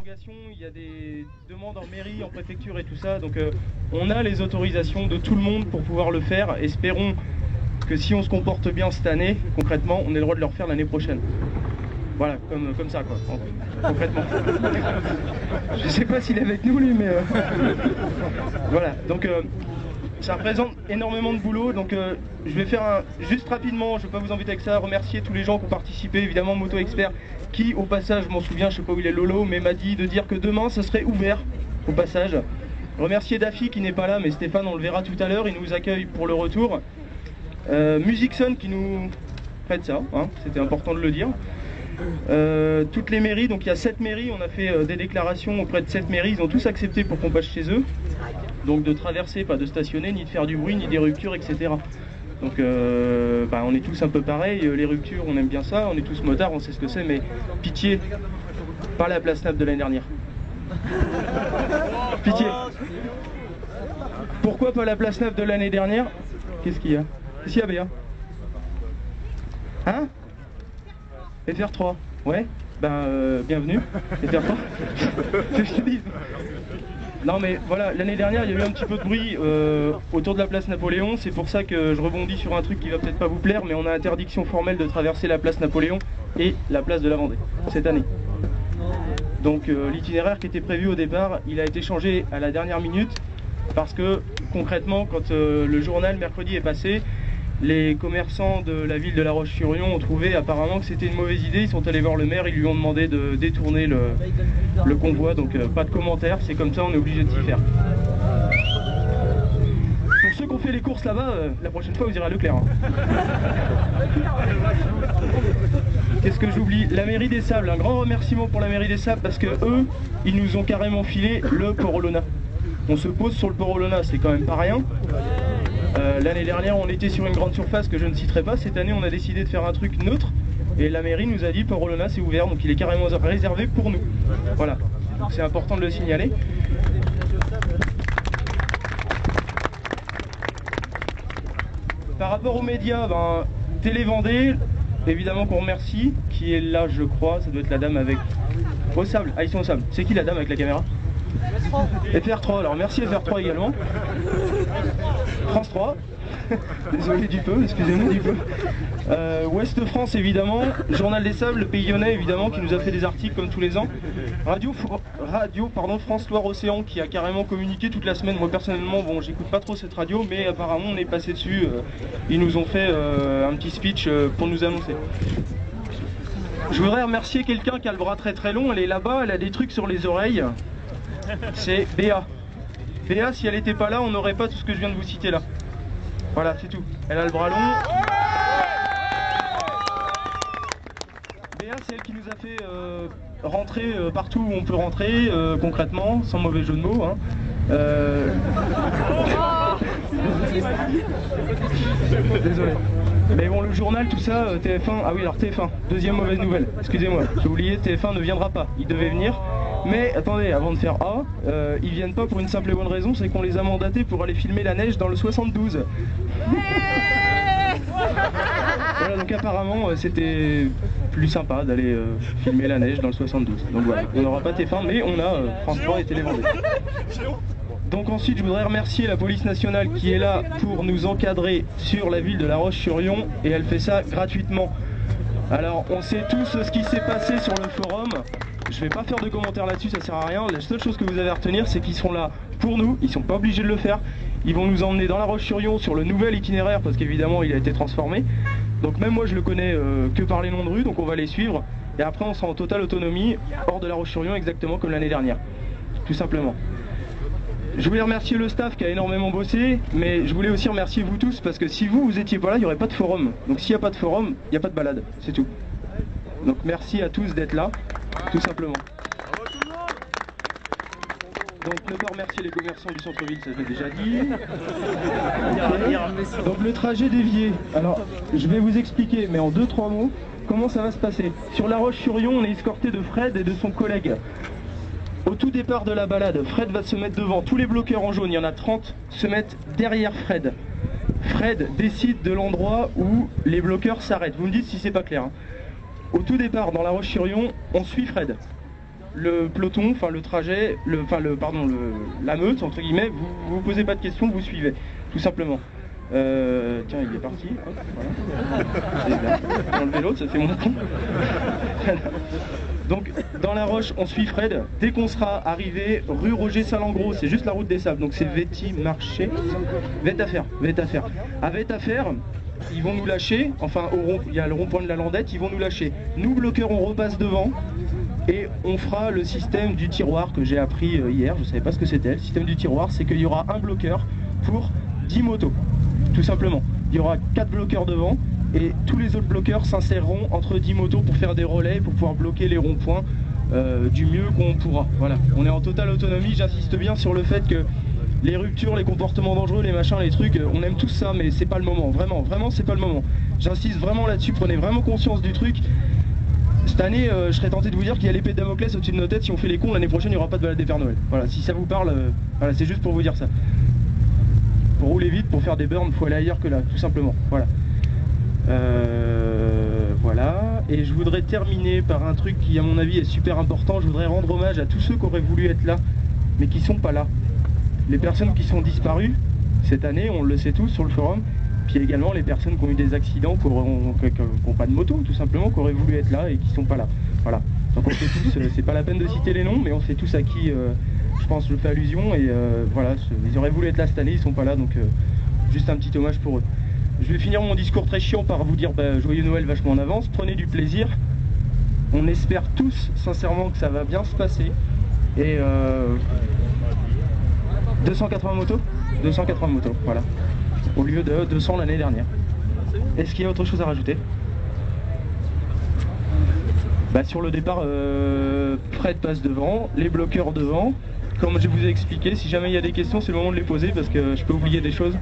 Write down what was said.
Il y a des demandes en mairie, en préfecture et tout ça, donc on a les autorisations de tout le monde pour pouvoir le faire. Espérons que si on se comporte bien cette année, concrètement, on ait le droit de le refaire l'année prochaine. Voilà, comme ça quoi, concrètement. Je sais pas s'il est avec nous lui, mais voilà, donc ça représente énormément de boulot, donc je vais faire juste rapidement, je ne vais pas vous embêter avec ça, remercier tous les gens qui ont participé, évidemment Moto Expert, qui au passage, je m'en souviens, je sais pas où il est Lolo, mais m'a dit de dire que demain ça serait ouvert au passage. Remercier Daffy qui n'est pas là, mais Stéphane on le verra tout à l'heure, il nous accueille pour le retour. Musicson qui nous prête ça, hein, c'était important de le dire. Toutes les mairies, donc il y a 7 mairies, on a fait des déclarations auprès de 7 mairies, ils ont tous accepté pour qu'on passe chez eux. Donc de traverser, pas de stationner, ni de faire du bruit, ni des ruptures, etc. Donc on est tous un peu pareil, les ruptures on aime bien ça, on est tous motards, on sait ce que c'est, mais pitié, pas la place Nap de l'année dernière. Pitié. Pourquoi pas la place Nap de l'année dernière? Qu'est-ce qu'il y a? Qu'est-ce qu'il y a Béa? Hein? FR3, ouais, bienvenue, FR3. C'est ce que je te dis. Non mais voilà, l'année dernière il y a eu un petit peu de bruit autour de la place Napoléon, c'est pour ça que je rebondis sur un truc qui va peut-être pas vous plaire, mais on a interdiction formelle de traverser la place Napoléon et la place de la Vendée, cette année. Donc l'itinéraire qui était prévu au départ, il a été changé à la dernière minute, parce que concrètement quand le journal mercredi est passé, les commerçants de la ville de La Roche-sur-Yon ont trouvé apparemment que c'était une mauvaise idée, ils sont allés voir le maire, ils lui ont demandé de détourner le convoi, donc pas de commentaires, c'est comme ça, on est obligé de s'y faire. Pour ceux qui ont fait les courses là-bas, la prochaine fois vous irez à Leclerc. Hein. Qu'est-ce que j'oublie? La mairie des Sables, un grand remerciement pour la mairie des Sables, parce que eux, ils nous ont carrément filé le Port Olona. On se pose sur le Port Olona, c'est quand même pas rien. L'année dernière on était sur une grande surface que je ne citerai pas, cette année on a décidé de faire un truc neutre et la mairie nous a dit Port Olona c'est ouvert, donc il est carrément réservé pour nous. Voilà, c'est important de le signaler. Par rapport aux médias, Télé Vendée, évidemment qu'on remercie, qui est là je crois, ça doit être la dame avec... Au Sable, ah ils sont au Sable, c'est qui la dame avec la caméra? FR3, alors merci FR3 également. France 3, désolé du peu, excusez-nous du peu. Ouest France évidemment, Journal des Sables, le Pays Lyonnais évidemment qui nous a fait des articles comme tous les ans. Radio France Loire Océan qui a carrément communiqué toute la semaine. Moi personnellement, bon j'écoute pas trop cette radio, mais apparemment on est passé dessus. Ils nous ont fait un petit speech pour nous annoncer. Je voudrais remercier quelqu'un qui a le bras très très long, elle est là-bas, elle a des trucs sur les oreilles. C'est Béa. Béa, si elle n'était pas là, on n'aurait pas tout ce que je viens de vous citer là. Voilà, c'est tout. Elle a le bras long. Béa, c'est elle qui nous a fait rentrer partout où on peut rentrer, concrètement, sans mauvais jeu de mots. Hein. Désolé. Mais bon, le journal, tout ça, TF1, ah oui, alors TF1, deuxième mauvaise nouvelle, excusez-moi, j'ai oublié, TF1 ne viendra pas, il devait venir. Mais attendez, avant de faire A, ils viennent pas pour une simple et bonne raison, c'est qu'on les a mandatés pour aller filmer la neige dans le 72. Voilà, donc apparemment c'était plus sympa d'aller filmer la neige dans le 72. Donc voilà, on n'aura pas TF1, mais on a France 3 et Télé Vendée. Donc ensuite je voudrais remercier la police nationale qui est là pour nous encadrer sur la ville de La Roche-sur-Yon, et elle fait ça gratuitement. Alors on sait tous ce qui s'est passé sur le forum. Je vais pas faire de commentaires là-dessus, ça sert à rien. La seule chose que vous avez à retenir, c'est qu'ils sont là pour nous, ils sont pas obligés de le faire. Ils vont nous emmener dans La Roche-sur-Yon sur le nouvel itinéraire, parce qu'évidemment il a été transformé. Donc même moi je le connais que par les noms de rue, donc on va les suivre. Et après on sera en totale autonomie, hors de La Roche-sur-Yon, exactement comme l'année dernière. Tout simplement. Je voulais remercier le staff qui a énormément bossé, mais je voulais aussi remercier vous tous, parce que si vous étiez pas là, il n'y aurait pas de forum. Donc s'il n'y a pas de forum, il n'y a pas de balade, c'est tout. Donc merci à tous d'être là, tout simplement. Donc ne pas remercier les commerçants du centre-ville, ça je l'ai déjà dit. Donc le trajet dévié, alors je vais vous expliquer, mais en 2-3 mots, comment ça va se passer. Sur La Roche-sur-Yon, on est escorté de Fred et de son collègue. Au tout départ de la balade, Fred va se mettre devant. Tous les bloqueurs en jaune, il y en a 30, se mettent derrière Fred. Fred décide de l'endroit où les bloqueurs s'arrêtent. Vous me dites si c'est pas clair. Hein. Au tout départ, dans La Roche-sur-Yon, on suit Fred. le peloton, enfin le trajet, la meute, entre guillemets, vous posez pas de questions, vous suivez, tout simplement. Tiens, il est parti. Hop, voilà. J'ai enlevé l'autre, ça fait mon con. Donc, dans la roche, on suit Fred. Dès qu'on sera arrivé rue Roger Salengros, c'est juste la route des Sables, donc c'est Véty-Marché. Vétafer. À Vétafer, ils vont nous lâcher, enfin, il y a le rond-point de la Landette, ils vont nous lâcher. Nous, bloqueurs, on repasse devant. Et on fera le système du tiroir que j'ai appris hier, je ne savais pas ce que c'était. Le système du tiroir, c'est qu'il y aura un bloqueur pour 10 motos, tout simplement. Il y aura 4 bloqueurs devant et tous les autres bloqueurs s'inséreront entre 10 motos pour faire des relais, pour pouvoir bloquer les ronds-points du mieux qu'on pourra. Voilà, on est en totale autonomie, j'insiste bien sur le fait que les ruptures, les comportements dangereux, les machins, les trucs, on aime tous ça, mais c'est pas le moment, vraiment, c'est pas le moment. J'insiste vraiment là-dessus, prenez vraiment conscience du truc. Cette année, je serais tenté de vous dire qu'il y a l'épée de Damoclès au-dessus de nos têtes. Si on fait les cons, l'année prochaine, il n'y aura pas de balade des Pères Noël. Voilà, si ça vous parle, voilà, c'est juste pour vous dire ça. Pour rouler vite, pour faire des burns, il faut aller ailleurs que là, tout simplement. Voilà. Voilà. Et je voudrais terminer par un truc qui, à mon avis, est super important. Je voudrais rendre hommage à tous ceux qui auraient voulu être là, mais qui ne sont pas là. Les personnes qui sont disparues cette année, on le sait tous sur le forum. Puis également les personnes qui ont eu des accidents, qui n'ont pas de moto, tout simplement, qui auraient voulu être là et qui ne sont pas là. Voilà. Donc on sait tous, c'est pas la peine de citer les noms, mais on sait tous à qui, je pense, je fais allusion. Et voilà, ils auraient voulu être là cette année, ils ne sont pas là, donc juste un petit hommage pour eux. Je vais finir mon discours très chiant par vous dire joyeux Noël vachement en avance, prenez du plaisir. On espère tous, sincèrement, que ça va bien se passer. Et 280 motos 280 motos, voilà. Au lieu de 200 l'année dernière. Est-ce qu'il y a autre chose à rajouter? Sur le départ, Fred passe devant, les bloqueurs devant. Comme je vous ai expliqué, si jamais il y a des questions, c'est le moment de les poser parce que je peux oublier des choses.